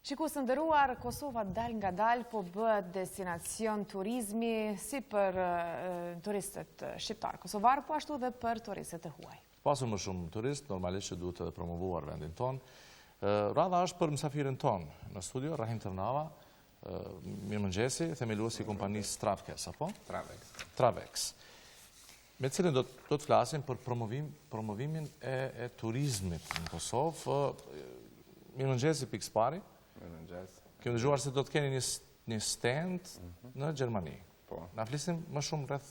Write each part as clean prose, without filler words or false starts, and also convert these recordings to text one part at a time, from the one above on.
Shikues të nderuar, Kosova dal nga dal po bëhet destinacion turizmi si për turistët shqiptar kosovar, po ashtu dhe për turistët e huaj. Pasur më shumë turist, normalisht që duhet të promovuar vendin ton. Radha është për mësafirin ton në studio, Rahim Tërnava, mirëmëngjesi, themeluesi i kompanisë Travkes, apo? Travex. Me cilën do të flasim për promovimin e turizmit në Kosovë. Mirëmëngjesi pikë pari. Kemë dëgjuar se do të keni një stand në Gjermani. Na flisim më shumë rreth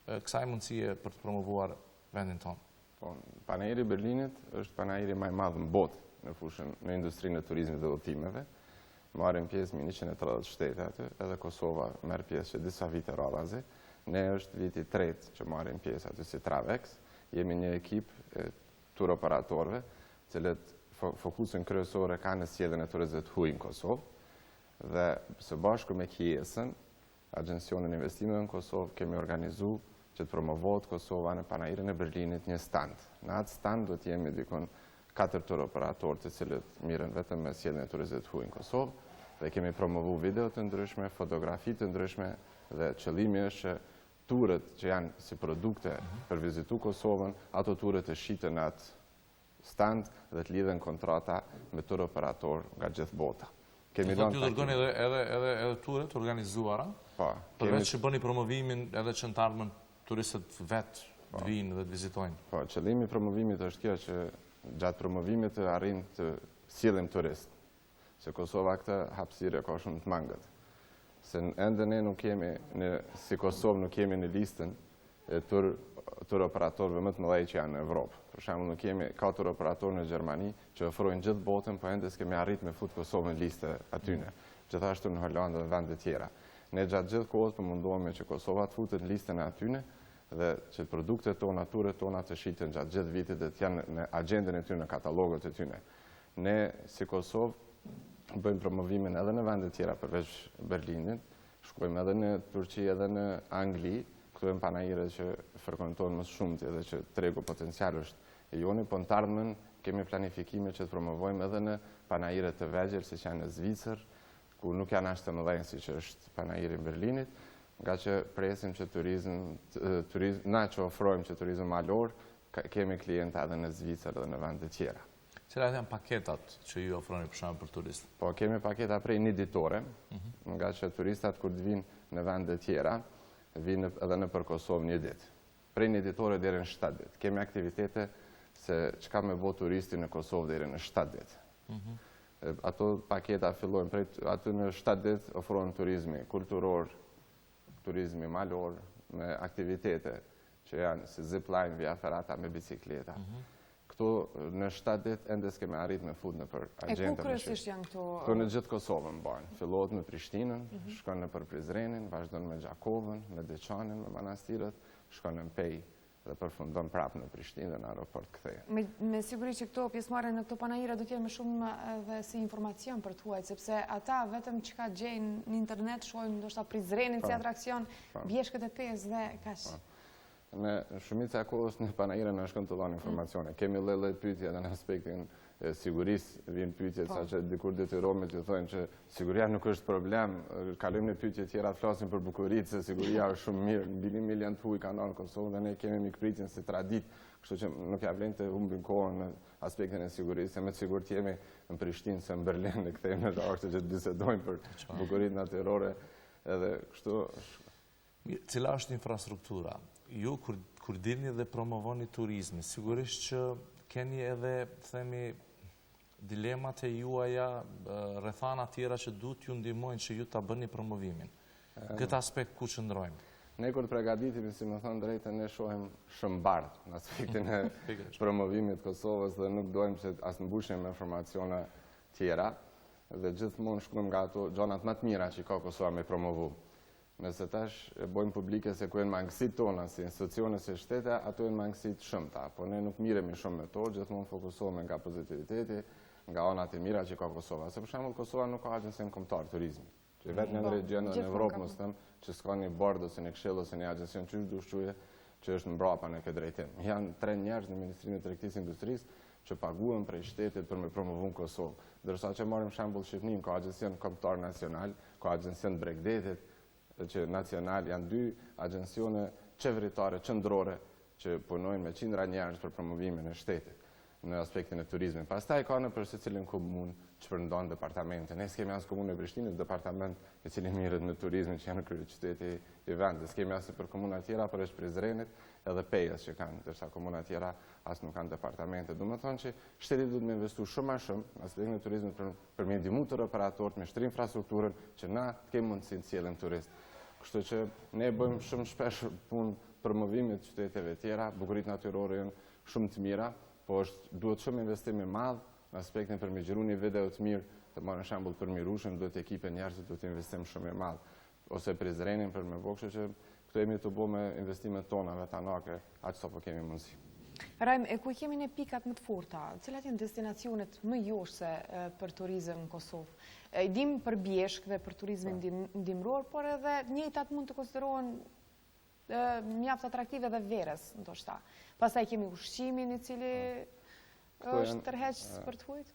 kësaj mundësie për të promovuar vendin tonë. Panajiri Berlinit është panajiri më i madh në botë në industrinë e turizmit dhe udhëtimeve. Marrin pjesë mbi 130 shtete aty, edhe Kosova merr pjesë që disa vite radhazi. Ne është viti i tretë që marrim pjesë aty si Travex. Jemi një ekip tur operatorëve, cilët fokusin kryesore ka në sjelljen e turistëve të huaj në Kosovë dhe së bashku me KIES-ën, Agjencionin e Investimeve në Kosovë, kemi organizuar që të promovohet Kosova në panajirin e Berlinit një stand. Në atë stand do të jemi dikon 4 tur operatorë të cilët mirën vetëm me sjelljen e turistëve të huaj në Kosovë dhe kemi promovuar video të ndryshme, fotografi të ndryshme dhe qëllimi është që turët që janë si produkte për vizitu Kosovën, ato turët të shiten në atë stand dhe të lidhen kontrata me tur operator nga gjithë bota. Kemi ju dërgoni edhe ture të organizuara, përveç që bëni promovimin edhe që në të ardhmen turistët vetë të vinë dhe të vizitojnë. Po, qëllimi i promovimit është kjo që gjatë promovimit të arrin të sillim turist. Se Kosova këtë hapësirë ka shumë të mangët. Se ende ne nuk kemi, si Kosovë nuk kemi në listën e tur operatorëve më të mëdhej që janë në Evropë. Për shembull, nuk kemi 4 operatorë në Gjermani që ofrojnë gjithë botën, po ende s'kemi arrit me fut Kosovën në listë atyne. Gjithashtu në Holandë dhe vende tjera. Ne gjatë gjithë kohës po mundohemi që Kosova të futet në listën e atyne dhe që produktet tona, turet tona të shiten gjatë gjithë vitit dhe të janë në agjendën e tyne, në katalogët e tyne. Ne si Kosovë bëjmë promovimin edhe në vende tjera përveç Berlinit, shkojmë edhe në Turqi edhe në Angli. Këtu e në panajire që frekventojnë më shumëti edhe që tregu potencial është e joni, po në të ardhmen kemi planifikime që të promovojmë edhe në panajire të vegjel, si që janë në Zvicër, ku nuk janë ashtë të mëdhenjë si që është panajire në Berlinit, nga që presim që na që ofrojmë që turizm malor, kemi klienta edhe në Zvicër dhe në vende tjera. Cilat janë paketat që ju ofroni për shembull për turistë? Po, kemi paketa prej një ditore, nga që turistat kur të vinë në vende tjera, vinë edhe në për Kosovë një ditë. Prej një ditore deri në 7 ditë. Kemi aktivitete se çka me bo turisti në Kosovë deri në 7 ditë. Ato paketa fillojnë prej aty në 7 ditë ofrohen turizmi kulturor, turizmi malor, me aktivitete që janë si zipline, via ferata me bicikleta. Këtu në 7 ditë ende s'kemi arrit me fut në për agjendën. E ku kryesisht janë këtu? Këtu në gjithë Kosovën bëjnë. Fillohet me Prishtinën, shkon në për Prizrenin, vazhdon me Gjakovën, me Deçanin, me manastirët, shkon në Pej dhe përfundon prapë në Prishtinë dhe në aeroport kthehet. Me siguri që këto pjesëmarrje në këto panajira do të jenë më shumë edhe si informacion për të huaj, sepse ata vetëm që ka gjejnë në internet, shohin ndoshta Prizrenin si atrakcion, bjeshkët e Pejës dhe kaq. Në shumica e kohës në panajire në shkon të dhanë informacione. Kemi lloj pyetje edhe në aspektin e sigurisë, vjen pyetje sa që dikur detyrohemi të thonë që siguria nuk është problem, kalojmë në pyetje tjera, flasim për bukuritë, se siguria është shumë mirë, mbi 1 milion të huaj kanë në Kosovë dhe ne kemi mikpritjen si traditë, kështu që nuk ja vlen të humbim kohën në aspektin e sigurisë, se më të sigurt jemi në Prishtinë se në Berlin dhe kthehemi në rrugë që të bisedojmë për bukuritë natyrore, edhe kështu. Cila është infrastruktura? Ju kur dilni dhe promovoni turizmin, sigurisht që keni edhe, themi, dilemat e juaja, rrethana tjera që duhet ju ndihmojnë që ju ta bëni promovimin. Këtë aspekt ku qëndrojmë? Ne kur përgatitemi, si më thonë drejtë, ne shohim shëmbardh në aspektin e promovimit Kosovës dhe nuk dojmë që as mbushim me informacione tjera dhe gjithmonë shkojmë nga ato gjonat më të mira që ka Kosova me promovu. Nëse tash e bojmë publike se ku janë mangësit tona si institucione si shtete, ato janë mangësit shumëta, po ne nuk miremi shumë me to, gjithmonë fokusohemi nga pozitiviteti, nga anat e mira që ka Kosova. Se për shembull Kosova nuk ka agjencion kombëtar turizmi. Që vetëm në regionin e Evropës, mos them, që s'ka një bord ose një këshill ose një agjencion që dushuje që është mbrapa në këtë drejtim. Janë 3 njerëz në Ministrinë e Tregtisë Industrisë që paguhen prej shtetit për me promovu në Kosovë. Dërsa që marim shembull Shqipnin, ka agjencion kombëtar nacional, ka agjencion Bregdetit, që nacional janë 2 agjencione qeveritare, qendrore, që punojnë me qindra njerëz për promovimin e shtetit në aspektin e turizmit. Pastaj ka në për secilin komunë që përndan departamente. Ne s'kemi as komunën e Prishtinës, departament i cili mirret me turizmin që janë në kryeqyteti i vendit. S'kemi as për komunat tjera, për është Prizrenit edhe Pejës që kanë, ndërsa komunat tjera as nuk kanë departamente. Do të thonë që shteti duhet me investu shumë më shumë në aspektin e turizmit për me ndihmu të operatorët me shtrir infrastrukturën që na të kemi mundësi të sjellim turist. Kështu që ne bëjmë shumë shpesh punë promovimit të qyteteve tjera, bukuritë natyrore janë shumë të mira, po duhet shumë investim i madh në aspektin për me gjiru një video të mirë, të marrë shembull për Mirushën, duhet ekipe njerëzit, duhet investim shumë i madh, ose Prizrenin për me bo, kështu që këto jemi të bo me investimet tona vetanake, aq sa po kemi mundësi. Rajm, e ku kemi në pikat më të forta, cilat janë destinacionet më joshse për turizëm në Kosovë? I dim për Bjeshk dhe për turizmin ndimror, por edhe njëjtat mund të konsiderohen mjaft atraktive dhe verës, ndoshta. Pastaj kemi ushqimin i cili është tërheqës për të hujt?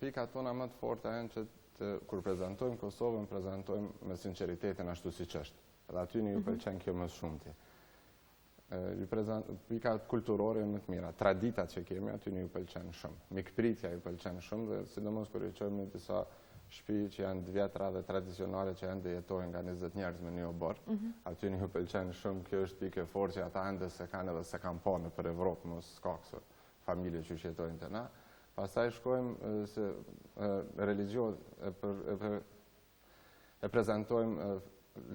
Pikat tona më të forta janë që kur prezentojmë Kosovën, prezentojmë me sinceritetin ashtu siç është. Edhe aty një ju pëlqen kjo më shumti. Pikat kulturore më të mira, traditat që kemi, aty një ju pëlqen shumë. Mikpritja ju pëlqen shumë dhe sidomos kur i qojmë në disa shtëpi që janë të vjetra dhe tradicionale që ende jetojnë nga 20 njerëz me një obor. Aty një ju pëlqen shumë, kjo është pikë e fortë që ata ende se kanë edhe se kanë pa nëpër Evropë, mos ka këso familje që jetojnë të na. Pastaj shkojmë se religion e prezentojmë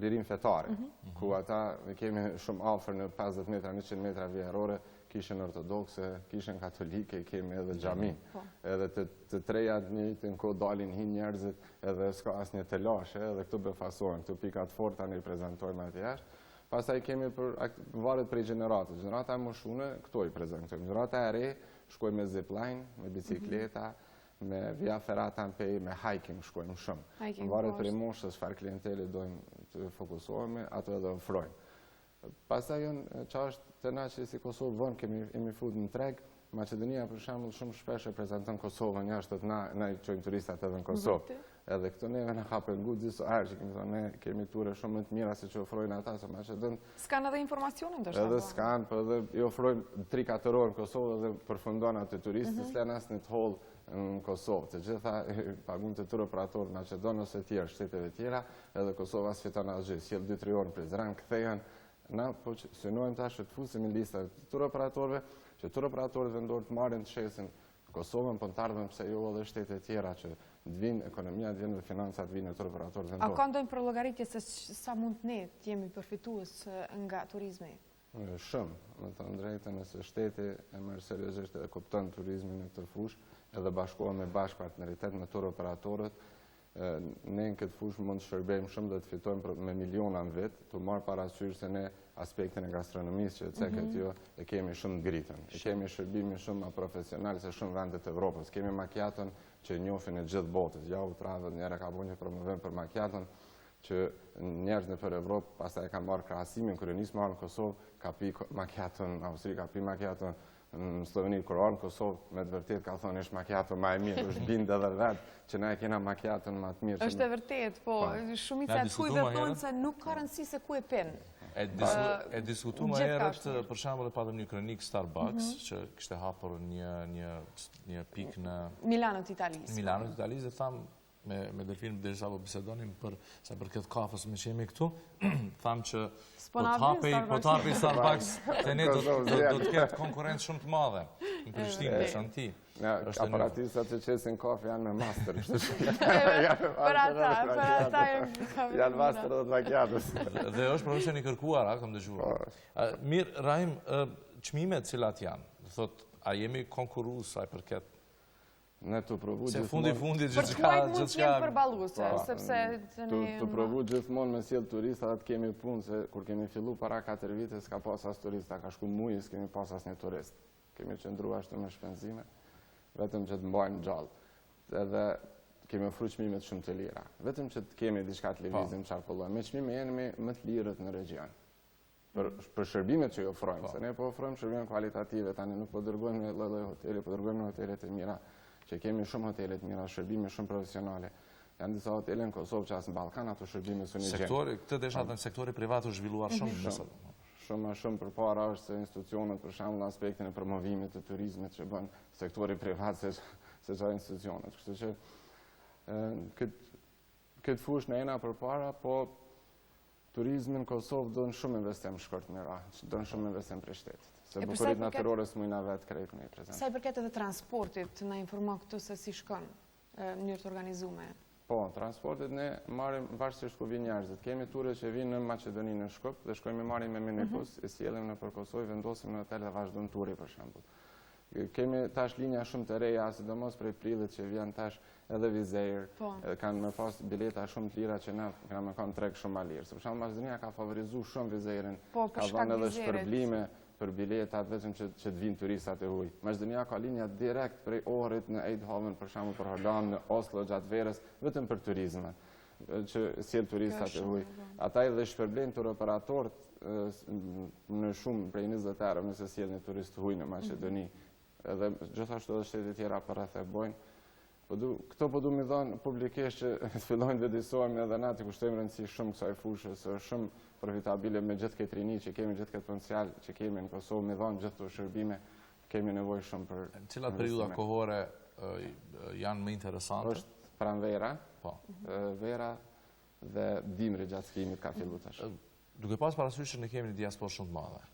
lirin fetare, ku ata kemi shumë afër në 50 metra, 100 metra vjerore, kishen ortodokse, kishen katolike, kemi edhe xhamin. Edhe të treja të njëjtin kohë dalin hin njerëzit, edhe s'ka asnjë telashe, edhe këtu befasohen, këtu pikat forta ne i prezantojmë atje jashtë. Pastaj kemi varet prej gjeneratës. Gjenerata e moshune, këto i prezantojmë. Gjenerata e re, shkojmë me zipline, me bicikleta, me via ferrata në pej, me hiking shkojmë shumë. Varet prej moshës, çfarë klienteli dojmë të fokusohemi, ato edhe ofrojmë. Pastaj që është të na që si Kosovë vënë kemi fut në treg, Maqedonia për shembull shumë shpesh e prezanton Kosovën jashtë të na i çojmë turistat edhe në Kosovë. Edhe këto neve na ka pengu disa herë që kemi thonë ne kemi ture shumë më të mira se që ofrojnë ata se Maqedon. S'kan edhe informacione ndoshta. Edhe s'kan, po edhe i ofrojnë 3-4 orë në Kosovë dhe përfundon aty turistë s'len asnjë të holl në Kosovë. Të gjitha pagunë të tur operatorë Maqedon ose të tjerë shteteve tjera, edhe Kosova s'fiton asgjë. Sjell 2-3 orë në Prizren, kthehen. Na po synojmë tash të fusim në lista të tur operatorëve, që tur operatorët vendor të marrin të shesin Kosovën, po të ardhmen pse jo edhe shtete tjera që të vinë ekonomia, të vinë dhe financat, të vinë tur operatorët vendor. A ka ndonjë llogaritje se sa mund ne të jemi përfitues nga turizmi? Shumë, me të drejtën, nëse shteti e merr seriozisht e kupton turizmin në këtë fushë, edhe bashkohen me partneritet me tur operatorët, ne në këtë fushë mund të shërbejmë shumë dhe të fitojmë me miliona në vit, të marrë parasysh se ne aspektin e gastronomisë që ceket jo e kemi shumë ngritën. E kemi shërbimin shumë profesional se shumë vendet e Evropës. Kemi macchiaton që njohin e gjithë botës. Ja u tradhët njëra ka bërë një promovim për macchiaton që njerëz në për Evropë pastaj kanë marrë krahasimin kur nis marrë në Kosovë, ka pi macchiaton në Austri, ka pi macchiaton në Sloveni, kur në Kosovë, me të vërtet ka thonë është macchiato më e mirë, është bindë edhe vetë që na e kena macchiaton më të mirë. Është e vërtet, po shumica të hujve thonë se nuk ka rëndësi se ku e pin. E diskutuam më herët, për shembull, patëm një kronik Starbucks që kishte hapur një pikë në Milano të Italisë. Milano të Italisë, dhe tham me Delfin derisa po bisedonim për këtë kafës me që jemi këtu, tham që po të hapi Starbucks të ne do të ketë konkurencë shumë të madhe në Prishtinë, Shanti. Aparatistat që qesin kafe janë me master. Për ata janë master dhe të macchiatos. Dhe është profesion i kërkuar, kam dëgjuar. Mirë, Rahim, çmimet cilat janë? Thot, a jemi konkurrues sa i përket? Ne të provu gjithmonë... Se fundi për të kuajt mund të jenë përballuese, sepse... Të provu gjithmonë me sjell turista, atë kemi punë, se kur kemi fillu para 4 vite, s'ka pas as turista, ka shku muji, s'kemi pas as një turist. Kemi qëndru ashtu me shpenzime, vetëm që të mbajnë gjallë. Edhe kemi ofru çmimet shumë të lira. Vetëm që të kemi diçka të lëvizim çfarë po lloj. Me çmime jemi më të lirët në region. për shërbimet që i ofrojmë, se ne po ofrojmë shërbime kualitative, tani nuk po dërgojmë në lloj-lloj hotele, po dërgojmë në hotelet e mira, që kemi shumë hotelet mira, shërbime shumë profesionale. Janë disa hotele në Kosovë që as në Ballkan ato shërbime s'u një gjë. Këtë desha në sektori privat u zhvilluar shumë. Shumë më shumë përpara është se institucionet, për shembull, në aspektin e promovimit të turizmit që bën sektori privat se çfarë institucionet. Kështu që këtë fushë në ena përpara, po turizmi në Kosovë do në shumë investim shkurt mira, do në shumë investim për shtetit. Se bukurit natyrore s'mujna vetë krejt me i prezent. Sa i përket edhe transportit, na informo këtu se si shkon në mënyrë të organizume? Po, transportit ne marrim varësisht ku vinë njerëzit. Kemi ture që vinë në Maqedoni në Shkup dhe shkojmë marrim me minibus, i sjellim nëpër Kosovë, vendosim në hotel dhe vazhdojmë turi për shembull. Kemi tash linja shumë të reja, sidomos prej prillit që vjen tash edhe Vizeir, kanë me pas bileta shumë të lira që na kanë me kanë treg shumë ma lirë. Për shembull, Maqedonia ka favorizuar shumë Vizeirin, ka dhënë edhe shpërblime për biletat vetëm që të vinë turistat e huaj. Maqedonia ka linja direkt prej Ohrit në Eindhoven, për shembull për Holland, në Oslo gjatë verës, vetëm për turizëm, që sjell turistat e huaj. Ata edhe shpërblejnë tur operatorët në shumë prej 20 euro nëse sjellin turist të huaj në Maqedoni. Edhe gjithashtu edhe shtetet tjera për rreth e bojnë. Këto po du me dhënë publikisht që të fillojnë vedisohemi edhe na të kushtojmë rëndësi shumë kësaj fushë, se është shumë profitabile me gjithë këtë rini që kemi, gjithë këtë potencial që kemi në Kosovë, me dhënë gjithë të shërbime, kemi nevojë shumë për investime. Cilat periuda kohore janë më interesante? Është pranvera, vera dhe dimri gjatë skimit ka fillu tash. Duke pas parasysh që ne kemi një diasporë shumë të madhe,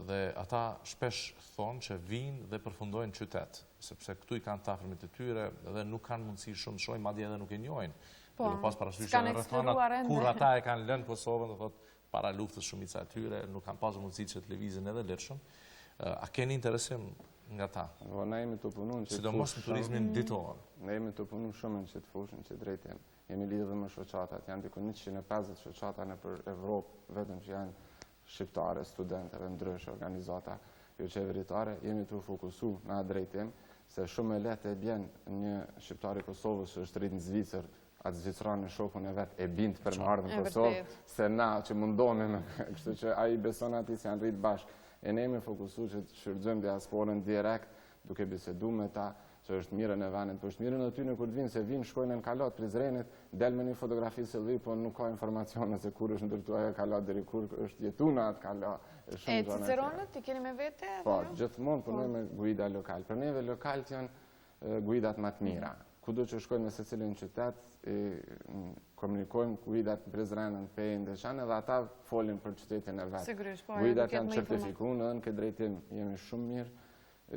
dhe ata shpesh thonë që vinë dhe përfundojnë qytet, sepse këtu i kanë të afërmit të tyre dhe nuk kanë mundësi shumë të shohin, madje edhe nuk e njohin. Duke pas parasysh që në rrethanat kur ata e kanë lënë Kosovën, do thotë para luftës shumica e tyre, nuk kanë pasur mundësi që të lëvizin edhe lirshëm. A keni interesim nga ta? Ne jemi të punuar që sidomos në turizmin ditor. Ne jemi të punuar shumë në çet fushën, që drejtim. Jemi lidhur me shoqatat, janë diku 150 shoqata nëpër Evropë, vetëm që janë shqiptare, studentëve, ndryshë organizata jo qeveritare, jemi të fokusu në atë drejtim, se shumë e lehtë e bjen një shqiptari Kosovës që është rritë në Zvicër, atë Zvicranë në shokun e vetë e bindë për më ardhë në Kosovë, se na që mundohemi me, kështu që a i beson ati si janë rritë bashkë. E ne jemi fokusu që të shfrytëzojmë diasporën direkt, duke bisedu me ta, që është mirën e venit, për është mirën e ty në kur të vinë, se vinë, shkojnë në Kalot, Prizrenit, del me një fotografi se lëvi, po nuk ka informacione se kur është ndërtu ajo Kalot, dheri kur është jetu në atë Kalot. E Ciceronët, i keni me vete? Po, gjithmonë punoj me guida lokal. Për neve lokalët janë guidat më të mira. Kudo që shkojnë në secilin qytet, komunikojmë guidat në Prizrenën, Pejnë, Deçanë, dhe ata folin për qytetin e vetë. Guidat janë certifikuar në këtë drejtim, jemi shumë mirë.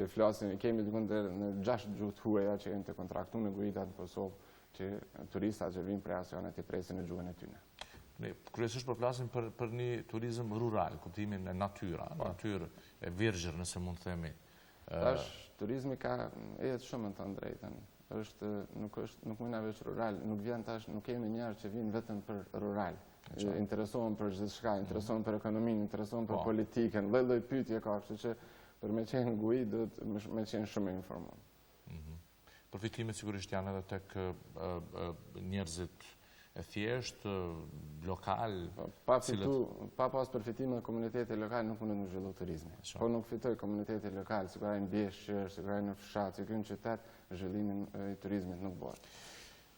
Flasin, kemi në 6 gjuhë të huaja që jenë të kontraktu në guidat në Kosovë, që turistat që vinë prej asionet i presin në gjuhën e tyne. Ne kryesisht po flasim për një turizëm rural, kuptimin e natyrë e virgjër, nëse mund të themi. Tash, turizmi ka jetë shumë në të drejtën. Nuk mujna veç rural, nuk vjen tash, nuk kemi njerë që vinë vetëm për rural. Interesohen për gjithë shka, interesohen për ekonominë, interesohen për politikën, lloj pyetje ka, kështu që për me qenë guid, duhet me qenë shumë informuar. Përfitimet sigurisht janë edhe tek njerëzit e thjesht, lokal. Pa pas përfitime në komunitete lokal nuk mundet në zhvillu turizmi. Po nuk fitoj komunitete lokal, siguraj në Bjeshqër, siguraj në fshat, siguraj në qytet, zhvillimin i turizmit nuk bëhet.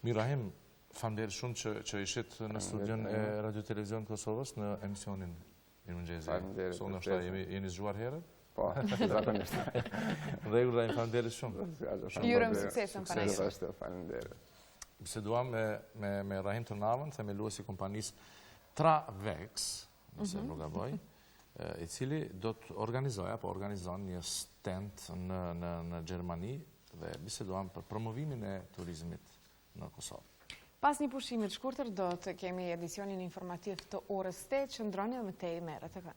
Mirahim, faleminderit shumë që ishit në studion e Radio Televizion Kosovës në emisionin Mirëmëngjesi. Faleminderit. Sonda ndoshta jeni zgjuar herët? Po, zakonisht. Rregull, faleminderit shumë. Ju urojmë suksesën para jush. Faleminderit. Biseduam me Rahim Tërnavën, themeluesi i kompanisë Travex, nëse nuk gaboj, i cili do të organizon një stand në Gjermani dhe biseduam për promovimin e turizmit në Kosovë. Pas një pushimit shkurtër do të kemi edicionin informativ të orës 8 që ndroni dhe me tej me RTK.